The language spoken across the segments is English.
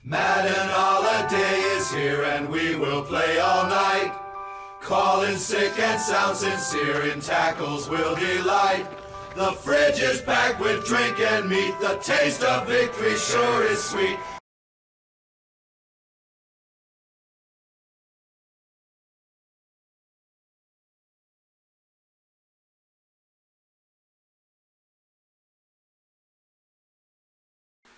Madden holiday is here and we will play all night. Calling sick and sound sincere, in tackles will delight. The fridge is packed with drink and meat, the taste of victory sure is sweet.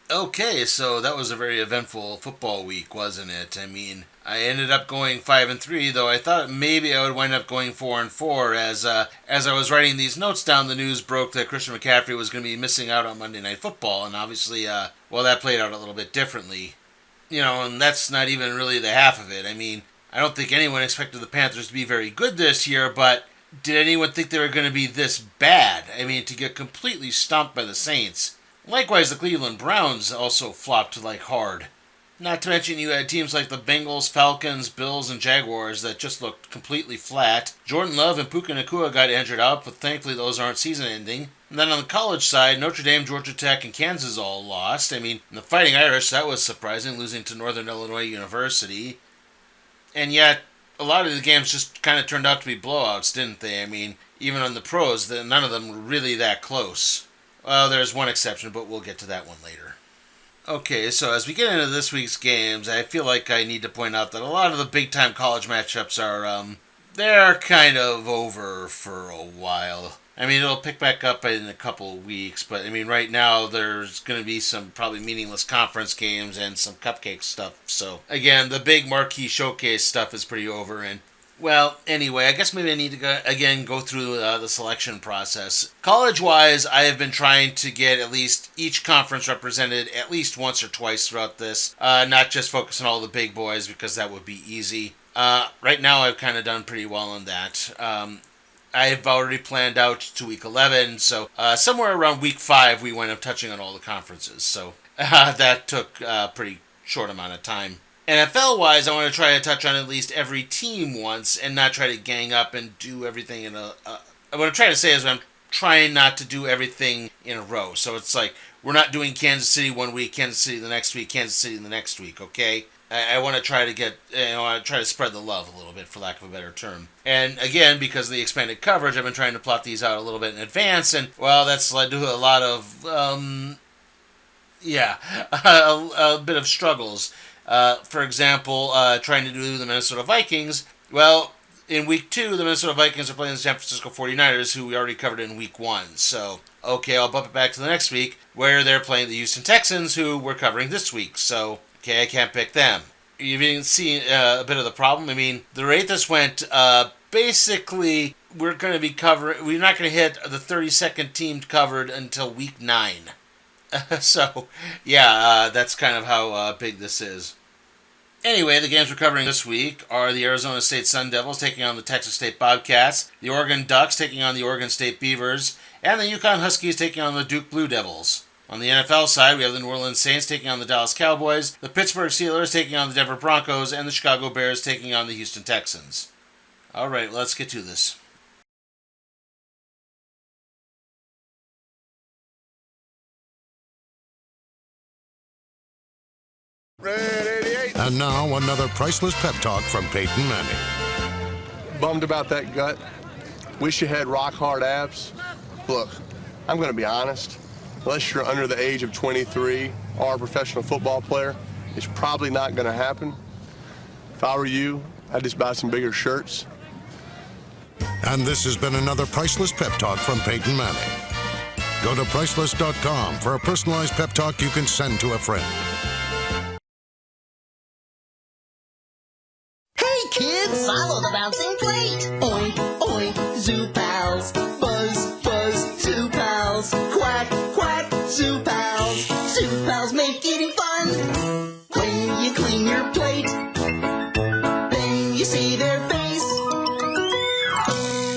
Okay, so that was a very eventful football week, wasn't it? I mean, I ended up going 5-3, though I thought maybe I would wind up going 4-4. As I was writing these notes down, the news broke that Christian McCaffrey was going to be missing out on Monday Night Football, and obviously, that played out a little bit differently. And that's not even really the half of it. I mean, I don't think anyone expected the Panthers to be very good this year, but did anyone think they were going to be this bad? I mean, to get completely stomped by the Saints. Likewise, the Cleveland Browns also flopped like hard. Not to mention you had teams like the Bengals, Falcons, Bills, and Jaguars that just looked completely flat. Jordan Love and Puka Nacua got injured out, but thankfully those aren't season-ending. And then on the college side, Notre Dame, Georgia Tech, and Kansas all lost. I mean, the Fighting Irish, that was surprising, losing to Northern Illinois University. And yet, a lot of the games just kind of turned out to be blowouts, didn't they? I mean, even on the pros, none of them were really that close. Well, there's one exception, but we'll get to that one later. Okay, so as we get into this week's games, I feel like I need to point out that a lot of the big-time college matchups are, they're kind of over for a while. I mean, it'll pick back up in a couple of weeks, but, I mean, right now there's going to be some probably meaningless conference games and some cupcake stuff. So, again, the big marquee showcase stuff is pretty over, and well, anyway, I guess maybe I need to go through the selection process. College-wise, I have been trying to get at least each conference represented at least once or twice throughout this, not just focus on all the big boys because that would be easy. Right now, I've kind of done pretty well on that. I've already planned out to week 11, so somewhere around week 5, we went up touching on all the conferences. So that took a pretty short amount of time. NFL-wise, I want to try to touch on at least every team once and not try to gang up and do everything in a... what I'm trying to say is I'm trying not to do everything in a row. So it's like, we're not doing Kansas City one week, Kansas City the next week, Kansas City the next week, okay? I want to try to get, I try to spread the love a little bit, for lack of a better term. And again, because of the expanded coverage, I've been trying to plot these out a little bit in advance, and, well, that's led to a lot of, a bit of struggles. For example, trying to do the Minnesota Vikings. Well, in week 2, the Minnesota Vikings are playing the San Francisco 49ers, who we already covered in week 1. So, okay, I'll bump it back to the next week, where they're playing the Houston Texans, who we're covering this week. So, okay, I can't pick them. You can see a bit of the problem. I mean, the rate this went, basically, we're not going to hit the 32nd team covered until week 9. So, that's kind of how big this is. Anyway, the games we're covering this week are the Arizona State Sun Devils taking on the Texas State Bobcats, the Oregon Ducks taking on the Oregon State Beavers, and the Yukon Huskies taking on the Duke Blue Devils. On the NFL side, we have the New Orleans Saints taking on the Dallas Cowboys, the Pittsburgh Steelers taking on the Denver Broncos, and the Chicago Bears taking on the Houston Texans. All right, let's get to this. And now another priceless pep talk from Peyton Manning. Bummed about that gut. Wish you had rock hard abs. Look, I'm going to be honest. Unless you're under the age of 23 or a professional football player, it's probably not going to happen. If I were you, I'd just buy some bigger shirts. And this has been another priceless pep talk from Peyton Manning. Go to Priceless.com for a personalized pep talk you can send to a friend. Kids, follow the bouncing plate. Oink, oink, zoo pals. Buzz, buzz, zoo pals. Quack, quack, zoo pals. Zoo pals make eating fun. When you clean your plate, then you see their face.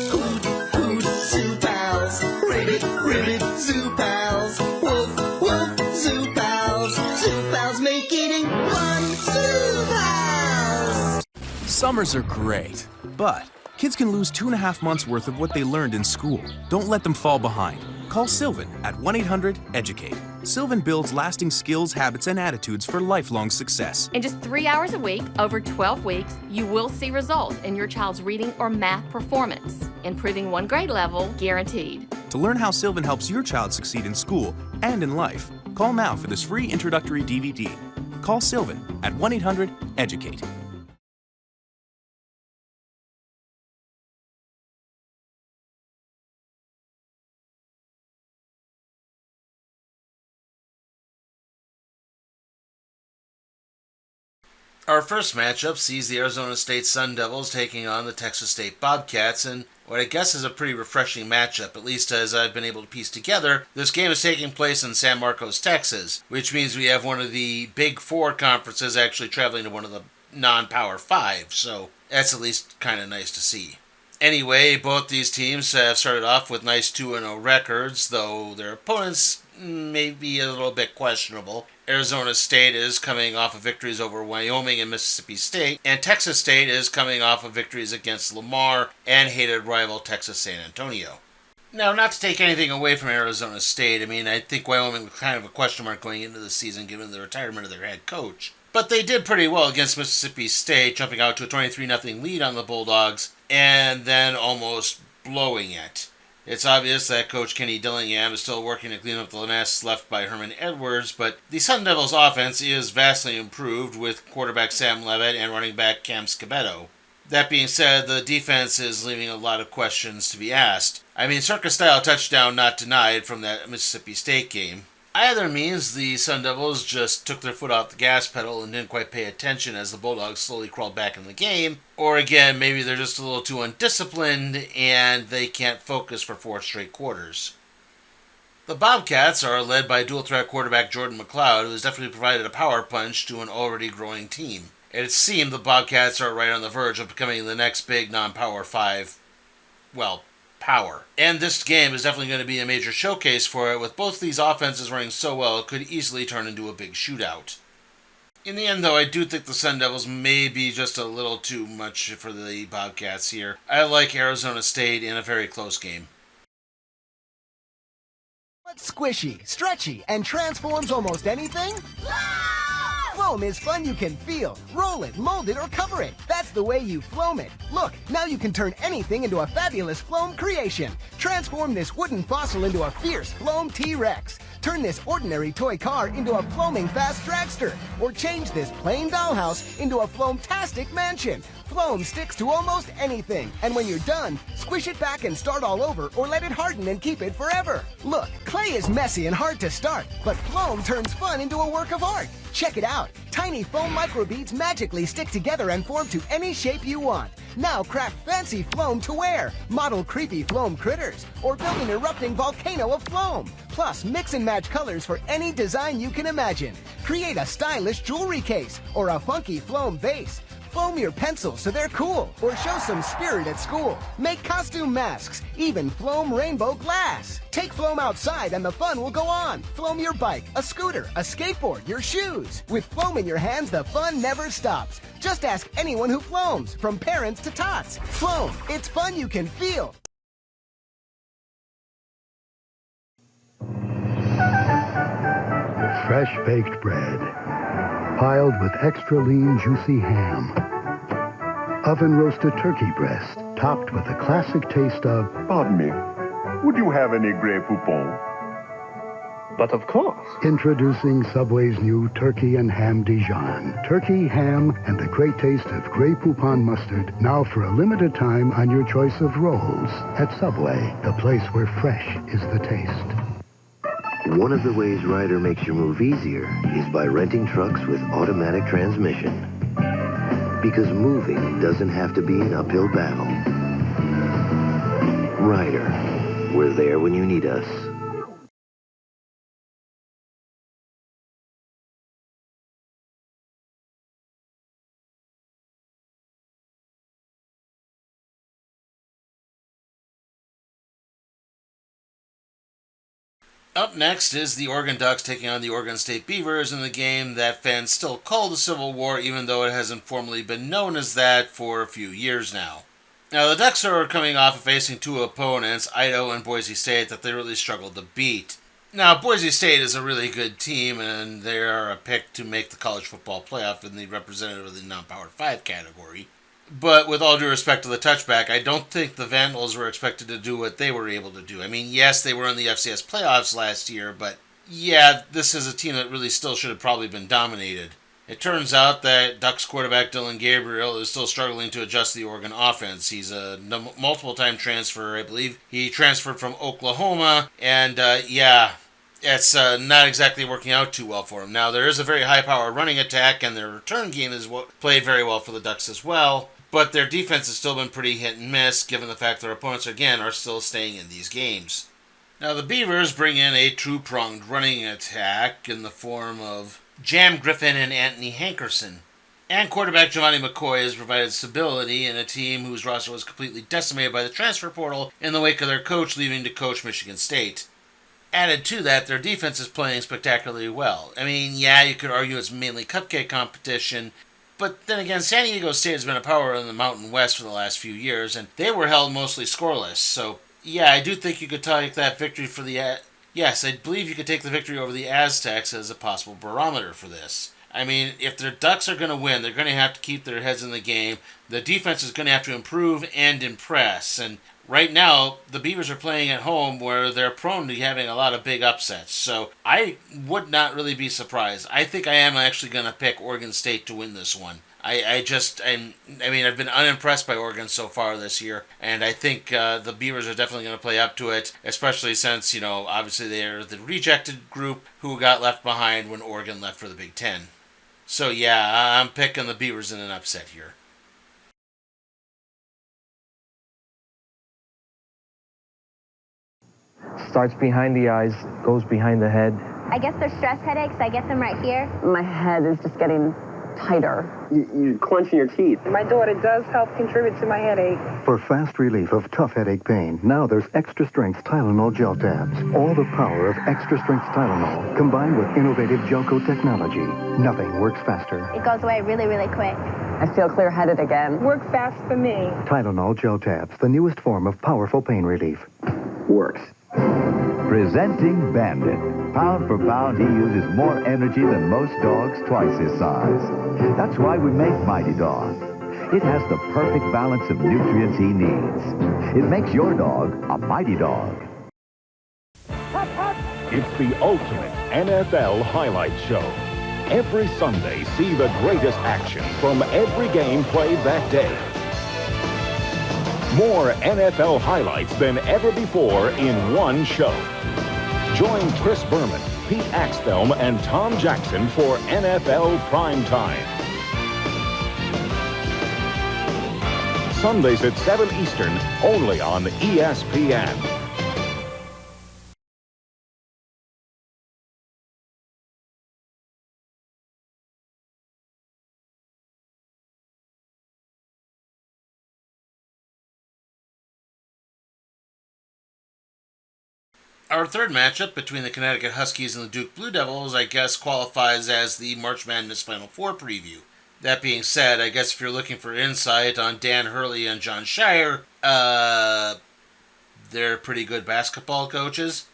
Hoot, hoot, zoo pals. Ribbit, ribbit, zoo pals. Woof, woof, zoo pals. Zoo pals make eating fun. Zoo pals. Summers are great, but kids can lose 2.5 months worth of what they learned in school. Don't let them fall behind. Call Sylvan at 1-800-EDUCATE. Sylvan builds lasting skills, habits, and attitudes for lifelong success. In just 3 hours a week, over 12 weeks, you will see results in your child's reading or math performance, improving 1 grade level guaranteed. To learn how Sylvan helps your child succeed in school and in life, call now for this free introductory DVD. Call Sylvan at 1-800-EDUCATE. Our first matchup sees the Arizona State Sun Devils taking on the Texas State Bobcats, and what I guess is a pretty refreshing matchup, at least as I've been able to piece together. This game is taking place in San Marcos, Texas, which means we have one of the Big Four conferences actually traveling to one of the non-Power Five, so that's at least kind of nice to see. Anyway, both these teams have started off with nice 2-0 records, though their opponents may be a little bit questionable. Arizona State is coming off of victories over Wyoming and Mississippi State, and Texas State is coming off of victories against Lamar and hated rival Texas San Antonio. Now, not to take anything away from Arizona State, I think Wyoming was kind of a question mark going into the season given the retirement of their head coach. But they did pretty well against Mississippi State, jumping out to a 23-0 lead on the Bulldogs, and then almost blowing it. It's obvious that Coach Kenny Dillingham is still working to clean up the mess left by Herman Edwards, but the Sun Devils' offense is vastly improved with quarterback Sam Levitt and running back Cam Scabetto. That being said, the defense is leaving a lot of questions to be asked. Circus-style touchdown not denied from that Mississippi State game. Either means the Sun Devils just took their foot off the gas pedal and didn't quite pay attention as the Bulldogs slowly crawled back in the game, or again, maybe they're just a little too undisciplined and they can't focus for 4 straight quarters. The Bobcats are led by dual-threat quarterback Jordan MacLeod, who has definitely provided a power punch to an already growing team. It seems the Bobcats are right on the verge of becoming the next big non-Power 5, power. And this game is definitely going to be a major showcase for it, with both these offenses running so well it could easily turn into a big shootout. In the end, though, I do think the Sun Devils may be just a little too much for the Bobcats here. I like Arizona State in a very close game. What's squishy, stretchy, and transforms almost anything? Foam is fun you can feel. Roll it, mold it, or cover it. That's the way you foam it. Look, now you can turn anything into a fabulous foam creation. Transform this wooden fossil into a fierce foam T-Rex. Turn this ordinary toy car into a foaming fast dragster. Or change this plain dollhouse into a foam-tastic mansion. Foam sticks to almost anything, and when you're done, squish it back and start all over, or let it harden and keep it forever. Look, clay is messy and hard to start, but foam turns fun into a work of art. Check it out. Tiny foam microbeads magically stick together and form to any shape you want. Now craft fancy foam to wear, model creepy foam critters, or build an erupting volcano of foam. Plus, mix and match colors for any design you can imagine. Create a stylish jewelry case, or a funky foam vase. Foam your pencils so they're cool, or show some spirit at school. Make costume masks, even foam rainbow glass. Take foam outside and the fun will go on. Foam your bike, a scooter, a skateboard, your shoes. With foam in your hands, the fun never stops. Just ask anyone who foams, from parents to tots. Foam, it's fun you can feel. Fresh baked bread, piled with extra lean, juicy ham. Oven roasted turkey breast, topped with a classic taste of... Pardon me, would you have any Grey Poupon? But of course. Introducing Subway's new Turkey and Ham Dijon. Turkey, ham, and the great taste of Grey Poupon mustard, now for a limited time on your choice of rolls. At Subway, the place where fresh is the taste. One of the ways Ryder makes your move easier is by renting trucks with automatic transmission. Because moving doesn't have to be an uphill battle. Ryder, we're there when you need us. Up next is the Oregon Ducks taking on the Oregon State Beavers in the game that fans still call the Civil War, even though it hasn't formally been known as that for a few years now. Now, the Ducks are coming off of facing 2 opponents, Idaho and Boise State, that they really struggled to beat. Now, Boise State is a really good team, and they are a pick to make the college football playoff in the representative of the non-Power 5 category. But with all due respect to the touchback, I don't think the Vandals were expected to do what they were able to do. I mean, yes, they were in the FCS playoffs last year, but yeah, this is a team that really still should have probably been dominated. It turns out that Ducks quarterback Dylan Gabriel is still struggling to adjust the Oregon offense. He's a multiple-time transfer. I believe he transferred from Oklahoma, and it's not exactly working out too well for him. Now, there is a very high-powered running attack, and their return game is played very well for the Ducks as well, but their defense has still been pretty hit and miss, given the fact their opponents, again, are still staying in these games. Now, the Beavers bring in a two-pronged running attack in the form of Jam Griffin and Anthony Hankerson. And quarterback Giovanni McCoy has provided stability in a team whose roster was completely decimated by the transfer portal in the wake of their coach leaving to coach Michigan State. Added to that, their defense is playing spectacularly well. I mean, yeah, you could argue it's mainly cupcake competition, but then again, San Diego State has been a power in the Mountain West for the last few years, and they were held mostly scoreless. So, yeah, I do think you could take that victory for the... Yes, I believe you could take the victory over the Aztecs as a possible barometer for this. I mean, if their Ducks are going to win, they're going to have to keep their heads in the game. The defense is going to have to improve and impress. And right now, the Beavers are playing at home where they're prone to having a lot of big upsets. So I would not really be surprised. I think I am actually going to pick Oregon State to win this one. I've been unimpressed by Oregon so far this year, and I think the Beavers are definitely going to play up to it, especially since, obviously they're the rejected group who got left behind when Oregon left for the Big Ten. So yeah, I'm picking the Beavers in an upset here. Starts behind the eyes, goes behind the head. I guess they're stress headaches. I get them right here. My head is just getting tighter. You're clenching your teeth. My daughter does help contribute to my headache. For fast relief of tough headache pain, now there's extra strength Tylenol gel tabs. All the power of extra strength Tylenol combined with innovative gel coat technology. Nothing works faster. It goes away really, really quick. I feel clear-headed again. Work fast for me. Tylenol gel tabs, the newest form of powerful pain relief. Works. Presenting Bandit. Pound for pound, he uses more energy than most dogs twice his size. That's why we make Mighty Dog. It has the perfect balance of nutrients he needs. It makes your dog a Mighty Dog. It's the ultimate NFL highlight show. Every Sunday, see the greatest action from every game played that day. More NFL highlights than ever before in one show. Join Chris Berman, Pete Axthelm, and Tom Jackson for NFL Prime Time. Sundays at 7 Eastern, only on ESPN. Our third matchup between the Connecticut Huskies and the Duke Blue Devils, I guess, qualifies as the March Madness Final Four preview. That being said, I guess if you're looking for insight on Dan Hurley and John Shire, they're pretty good basketball coaches.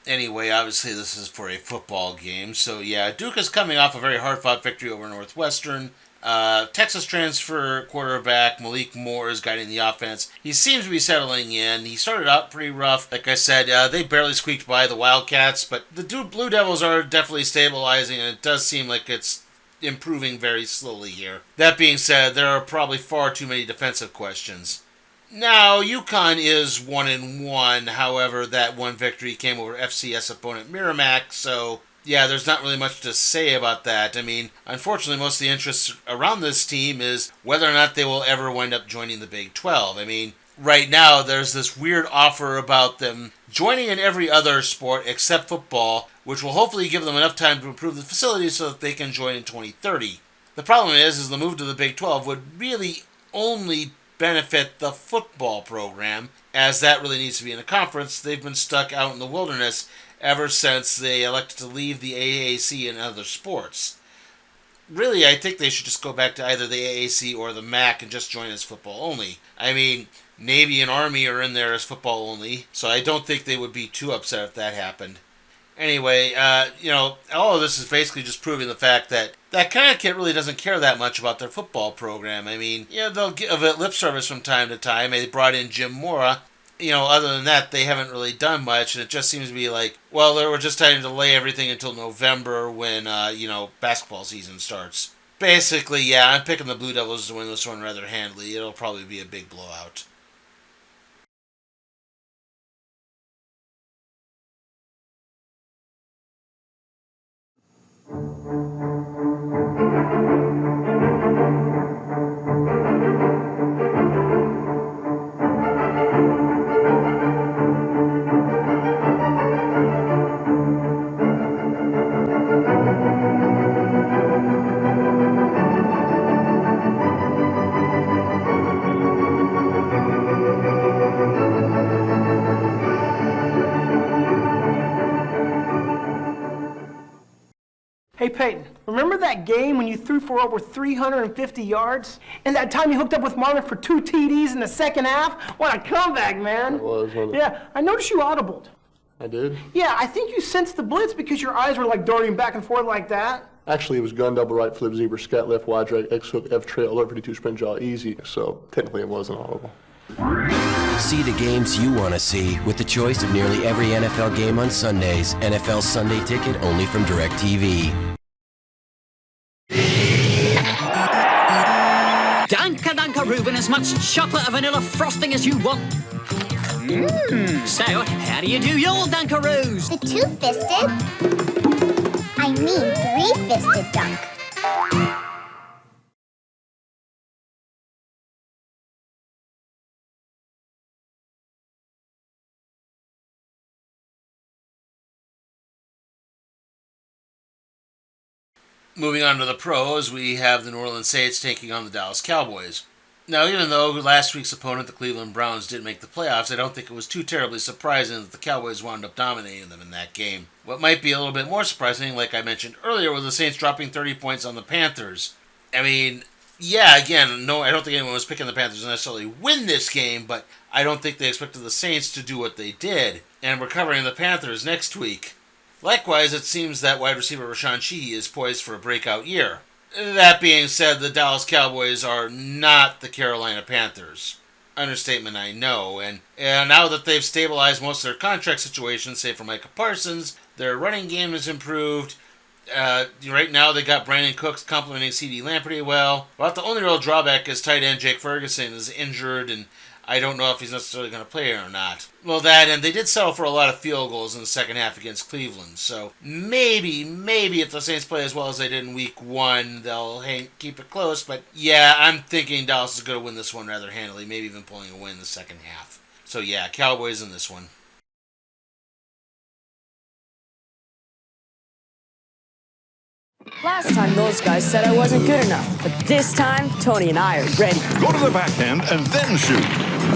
Anyway, obviously this is for a football game, so yeah, Duke is coming off a very hard-fought victory over Northwestern. Texas transfer quarterback Malik Moore is guiding the offense. He seems to be settling in. He started out pretty rough. Like I said, they barely squeaked by the Wildcats, but the Blue Devils are definitely stabilizing, and it does seem like it's improving very slowly here. That being said, there are probably far too many defensive questions. Now, UConn is 1-1. However, that one victory came over FCS opponent Merrimack, so yeah, there's not really much to say about that. I mean, unfortunately, most of the interest around this team is whether or not they will ever wind up joining the Big 12. I mean, right now, there's this weird offer about them joining in every other sport except football, which will hopefully give them enough time to improve the facilities so that they can join in 2030. The problem is the move to the Big 12 would really only benefit the football program, as that really needs to be in a conference. They've been stuck out in the wilderness ever since they elected to leave the AAC and other sports. Really, I think they should just go back to either the AAC or the MAC and just join as football only. I mean, Navy and Army are in there as football only, so I don't think they would be too upset if that happened. Anyway, all of this is basically just proving the fact that Connecticut really doesn't care that much about their football program. I mean, they'll give it lip service from time to time. They brought in Jim Mora. Other than that, they haven't really done much, and it just seems to be like, well, they were just trying to delay everything until November when, basketball season starts. Basically, yeah, I'm picking the Blue Devils to win this one rather handily. It'll probably be a big blowout. Hey, Peyton, remember that game when you threw for over 350 yards? And that time you hooked up with Marvin for 2 TDs in the second half? What a comeback, man. It was, wasn't it? Yeah, I noticed you audibled. I did? Yeah, I think you sensed the blitz because your eyes were like darting back and forth like that. Actually, it was gun, double right, flip, zebra, scat, left, wide drag, X hook, F trail, alert, 52, sprint, jaw, easy. So technically it wasn't audible. See the games you want to see with the choice of nearly every NFL game on Sundays. NFL Sunday Ticket only from DirecTV. Danka Reuben, as much chocolate or vanilla frosting as you want. So, how do you do your Dunkaroos? The two-fisted? I mean three-fisted dunk. Moving on to the pros, we have the New Orleans Saints taking on the Dallas Cowboys. Now, even though last week's opponent, the Cleveland Browns, didn't make the playoffs, I don't think it was too terribly surprising that the Cowboys wound up dominating them in that game. What might be a little bit more surprising, like I mentioned earlier, was the Saints dropping 30 points on the Panthers. I mean, yeah, again, no, I don't think anyone was picking the Panthers to necessarily win this game, but I don't think they expected the Saints to do what they did. And we're covering the Panthers next week. Likewise, it seems that wide receiver Rashawn Sheehy is poised for a breakout year. That being said, the Dallas Cowboys are not the Carolina Panthers. Understatement, I know. And now that they've stabilized most of their contract situations, save for Micah Parsons, their running game has improved. Right now, they got Brandon Cooks complimenting CeeDee Lamb pretty well. But the only real drawback is tight end Jake Ferguson is injured, and I don't know if he's necessarily going to play or not. Well, that, and they did settle for a lot of field goals in the second half against Cleveland. So maybe if the Saints play as well as they did in Week 1, they'll keep it close. But yeah, I'm thinking Dallas is going to win this one rather handily, maybe even pulling a win in the second half. So yeah, Cowboys in this one. Last time those guys said I wasn't good enough, but this time Tony and I are ready. Go to the backhand and then shoot.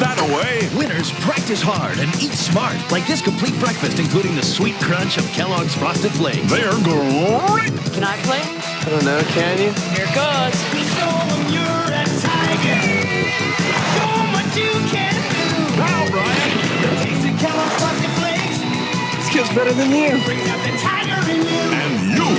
That away. Winners practice hard and eat smart, like this complete breakfast, including the sweet crunch of Kellogg's Frosted Flakes. They're great. Can I play? I don't know, can you? Here goes. Show them you're a tiger. Show them what you can do. Now, Brian. The taste of Kellogg's Frosted Flakes. Skills better than you. Brings out the tiger in you. And you.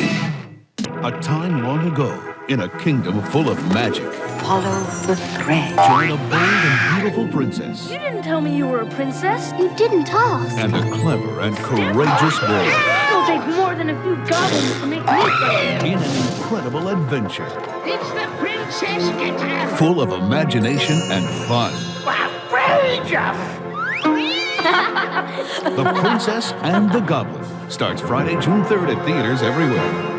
A time long ago, in a kingdom full of magic. Follow the thread. Join a bold and beautiful princess. You didn't tell me you were a princess. You didn't ask. And a clever and courageous boy. It'll take more than a few goblins to make me go. In an incredible adventure. It's the Princess Guitar. Full of imagination and fun. Outrageous! The Princess and the Goblin starts Friday, June 3rd at theaters everywhere.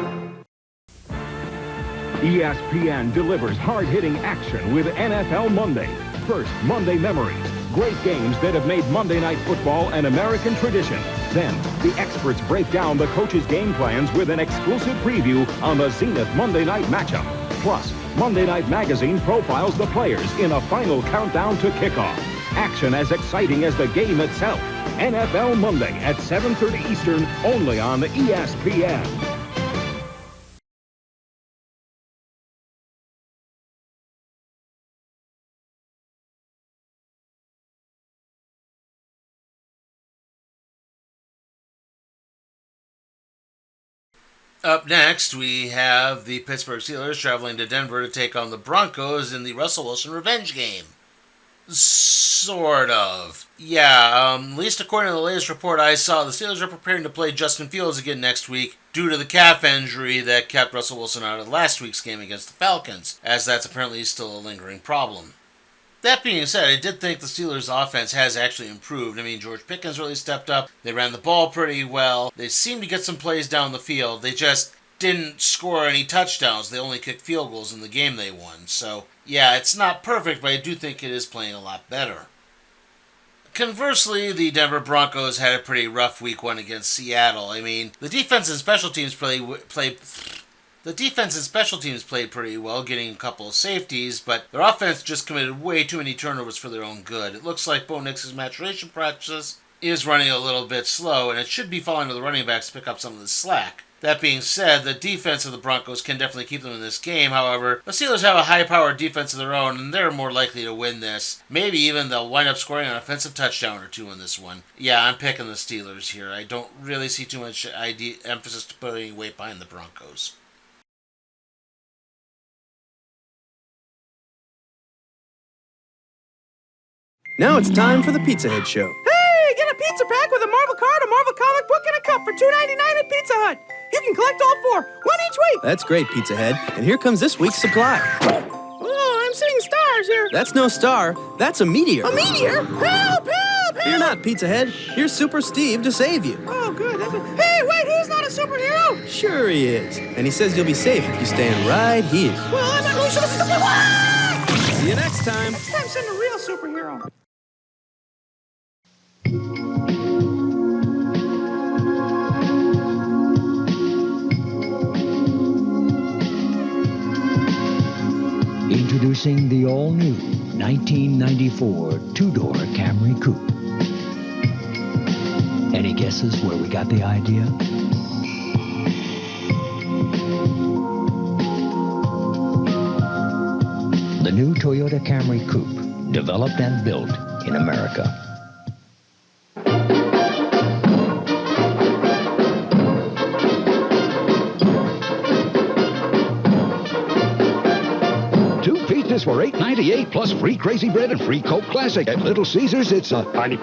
ESPN delivers hard-hitting action with NFL Monday. First, Monday Memories. Great games that have made Monday Night Football an American tradition. Then, the experts break down the coaches' game plans with an exclusive preview on the Zenith Monday Night matchup. Plus, Monday Night Magazine profiles the players in a final countdown to kickoff. Action as exciting as the game itself. NFL Monday at 7:30 Eastern, only on ESPN. Up next, we have the Pittsburgh Steelers traveling to Denver to take on the Broncos in the Russell Wilson revenge game. Sort of. Yeah, at least according to the latest report I saw, the Steelers are preparing to play Justin Fields again next week due to the calf injury that kept Russell Wilson out of last week's game against the Falcons, as that's apparently still a lingering problem. That being said, I did think the Steelers' offense has actually improved. I mean, George Pickens really stepped up. They ran the ball pretty well. They seemed to get some plays down the field. They just didn't score any touchdowns. They only kicked field goals in the game they won. So, yeah, it's not perfect, but I do think it is playing a lot better. Conversely, the Denver Broncos had a pretty rough week one against Seattle. I mean, the defense and special teams played pretty well, getting a couple of safeties, but their offense just committed way too many turnovers for their own good. It looks like Bo Nix's maturation process is running a little bit slow, and it should be falling to the running backs to pick up some of the slack. That being said, the defense of the Broncos can definitely keep them in this game. However, the Steelers have a high-powered defense of their own, and they're more likely to win this. Maybe even they'll wind up scoring an offensive touchdown or two in this one. Yeah, I'm picking the Steelers here. I don't really see too much emphasis to put any weight behind the Broncos. Now it's time for the Pizza Head Show. Hey, get a pizza pack with a Marvel card, a Marvel comic book, and a cup for $2.99 at Pizza Hut. You can collect all four, one each week. That's great, Pizza Head. And here comes this week's supply. Oh, I'm seeing stars here. That's no star. That's a meteor. A meteor? Help, help, help! Fear not, Pizza Head. Here's Super Steve to save you. Oh, good. Hey, wait, he's not a superhero. Sure he is. And he says you'll be safe if you stand right here. Well, I'm not really sure this is the See you next time. Next time, send a real superhero. Introducing the all-new 1994 two-door Camry Coupe. Any guesses where we got the idea? The new Toyota Camry Coupe, developed and built in America. For $8.98 plus free Crazy Bread and free Coke Classic. At Little Caesars, it's a party.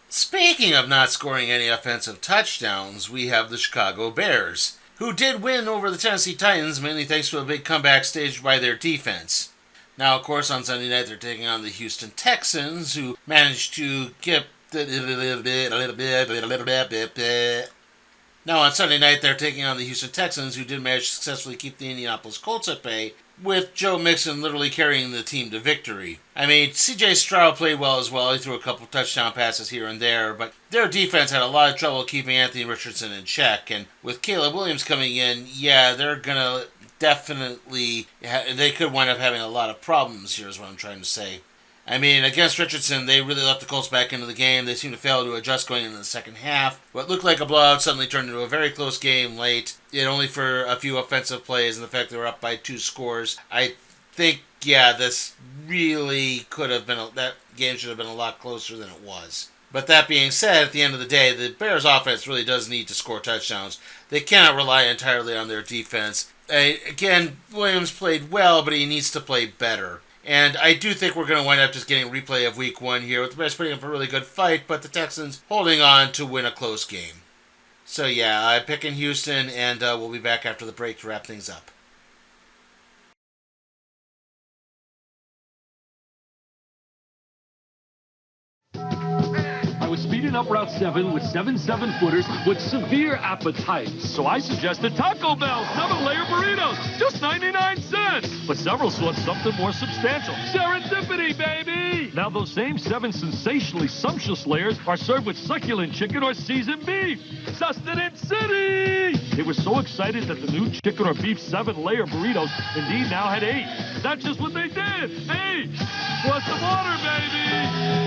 Speaking of not scoring any offensive touchdowns, we have the Chicago Bears, who did win over the Tennessee Titans, mainly thanks to a big comeback staged by their defense. Now, of course, on Sunday night, they're taking on the Houston Texans, who managed to get Now, on Sunday night, they're taking on the Houston Texans, who did manage to successfully keep the Indianapolis Colts at bay, with Joe Mixon literally carrying the team to victory. I mean, C.J. Stroud played well as well. He threw a couple touchdown passes here and there, but their defense had a lot of trouble keeping Anthony Richardson in check. And with Caleb Williams coming in, yeah, they're going to definitely, they could wind up having a lot of problems here is what I'm trying to say. I mean, against Richardson, they really let the Colts back into the game. They seemed to fail to adjust going into the second half. What looked like a blowout suddenly turned into a very close game late, yet only for a few offensive plays and the fact they were up by 2 scores. I think, yeah, this really could have been, that game should have been a lot closer than it was. But that being said, at the end of the day, the Bears' offense really does need to score touchdowns. They cannot rely entirely on their defense. Again, Williams played well, but he needs to play better. And I do think we're going to wind up just getting a replay of Week 1 here, with the Bears putting up a really good fight, but the Texans holding on to win a close game. So yeah, I'm picking Houston, and we'll be back after the break to wrap things up. I was speeding up Route 7 with 7 7-footers with severe appetite. So I suggested Taco Bell 7-layer burritos, just 99 cents. But several sought something more substantial. Serendipity, baby! Now those same 7 sensationally sumptuous layers are served with succulent chicken or seasoned beef. Sustenance City! They were so excited that the new chicken or beef 7-layer burritos indeed now had 8. That's just what they did. 8! Plus the water, baby!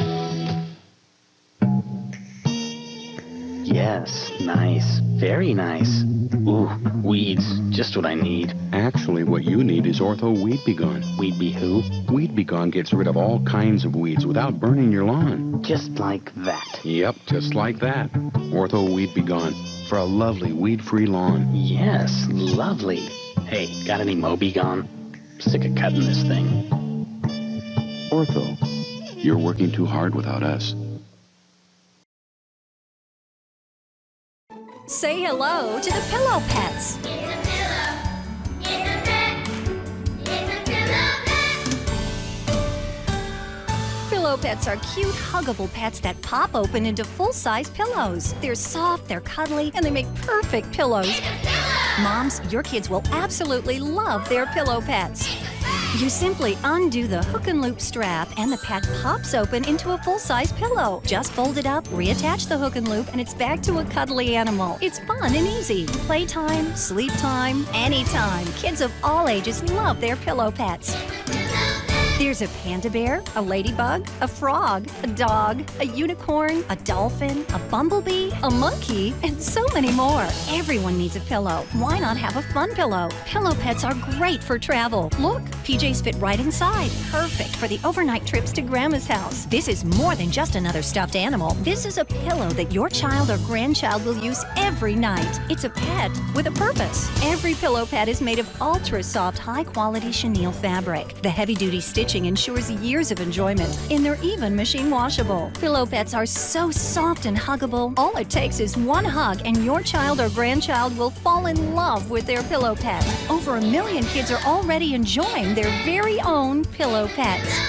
Yes, nice. Very nice. Ooh, weeds. Just what I need. Actually, what you need is Ortho Weed Be Gone. Weed Be who? Weed Be Gone gets rid of all kinds of weeds without burning your lawn. Just like that. Yep, just like that. Ortho Weed Be Gone for a lovely weed-free lawn. Yes, lovely. Hey, got any Moby Gone? Sick of cutting this thing. Ortho, you're working too hard without us. Say hello to the Pillow Pets. Pillow Pets are cute, huggable pets that pop open into full-size pillows. They're soft, they're cuddly, and they make perfect pillows. Moms, your kids will absolutely love their Pillow Pets. You simply undo the hook and loop strap and the pet pops open into a full-size pillow. Just fold it up, reattach the hook and loop, and it's back to a cuddly animal. It's fun and easy. Playtime, sleep time, anytime. Kids of all ages love their Pillow Pets. There's a panda bear, a ladybug, a frog, a dog, a unicorn, a dolphin, a bumblebee, a monkey, and so many more. Everyone needs a pillow. Why not have a fun pillow? Pillow Pets are great for travel. Look, PJs fit right inside. Perfect for the overnight trips to Grandma's house. This is more than just another stuffed animal. This is a pillow that your child or grandchild will use every night. It's a pet with a purpose. Every Pillow Pet is made of ultra-soft, high-quality chenille fabric. The heavy-duty stitching ensures years of enjoyment, and they're even machine washable. Pillow Pets are so soft and huggable. All it takes is one hug and your child or grandchild will fall in love with their Pillow Pet. Over 1 million kids are already enjoying their very own Pillow Pets.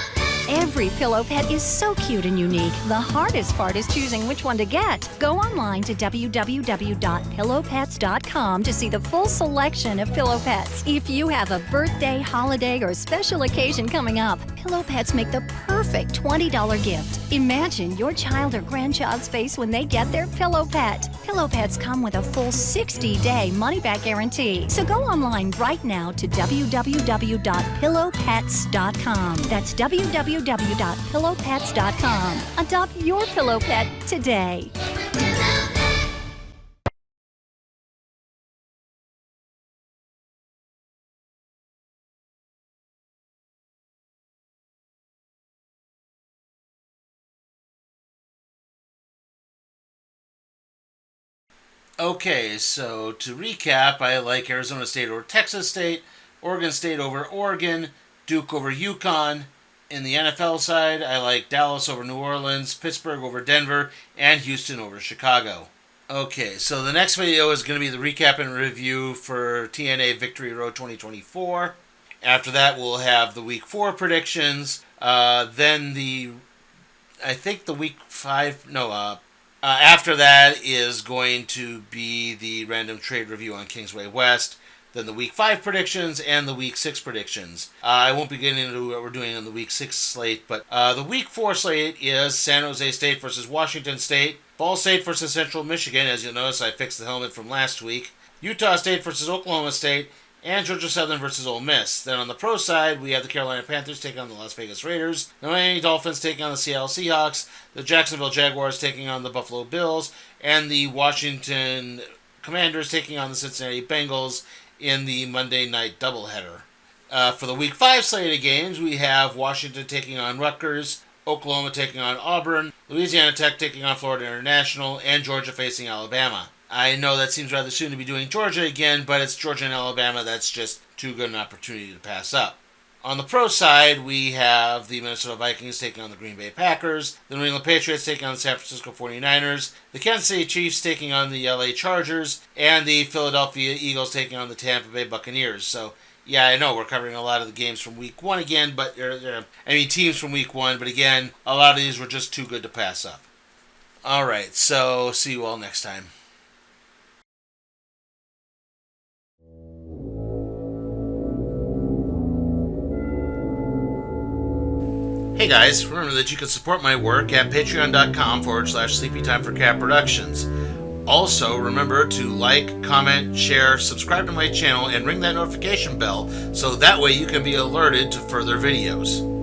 Every Pillow Pet is so cute and unique. The hardest part is choosing which one to get. Go online to www.pillowpets.com to see the full selection of Pillow Pets. If you have a birthday, holiday, or special occasion coming up, Pillow Pets make the perfect $20 gift. Imagine your child or grandchild's face when they get their Pillow Pet. Pillow Pets come with a full 60-day money-back guarantee. So go online right now to www.pillowpets.com. That's www.pillowpets.com. Adopt your Pillow Pet today. Okay, so to recap, I like Arizona State over Texas State, Oregon State over Oregon, Duke over UConn. In the NFL side, I like Dallas over New Orleans, Pittsburgh over Denver, and Houston over Chicago. Okay, so the next video is going to be the recap and review for TNA Victory Road 2024. After that, we'll have the Week 4 predictions. Then after that is going to be the random trade review on Kingsway West, then the Week 5 predictions, and the Week 6 predictions. I won't be getting into what we're doing on the Week 6 slate, but the Week 4 slate is San Jose State versus Washington State, Ball State versus Central Michigan. As you'll notice, I fixed the helmet from last week, Utah State versus Oklahoma State, and Georgia Southern versus Ole Miss. Then on the pro side, we have the Carolina Panthers taking on the Las Vegas Raiders, the Miami Dolphins taking on the Seattle Seahawks, the Jacksonville Jaguars taking on the Buffalo Bills, and the Washington Commanders taking on the Cincinnati Bengals in the Monday night doubleheader. For the Week 5 slate of games, we have Washington taking on Rutgers, Oklahoma taking on Auburn, Louisiana Tech taking on Florida International, and Georgia facing Alabama. I know that seems rather soon to be doing Georgia again, but it's Georgia and Alabama that's just too good an opportunity to pass up. On the pro side, we have the Minnesota Vikings taking on the Green Bay Packers, the New England Patriots taking on the San Francisco 49ers, the Kansas City Chiefs taking on the LA Chargers, and the Philadelphia Eagles taking on the Tampa Bay Buccaneers. So, yeah, I know we're covering a lot of the games from Week 1 again, but teams from Week 1, but again, a lot of these were just too good to pass up. Alright, so see you all next time. Hey guys, remember that you can support my work at patreon.com/sleepytimeforcat productions. Also, remember to like, comment, share, subscribe to my channel, and ring that notification bell so that way you can be alerted to further videos.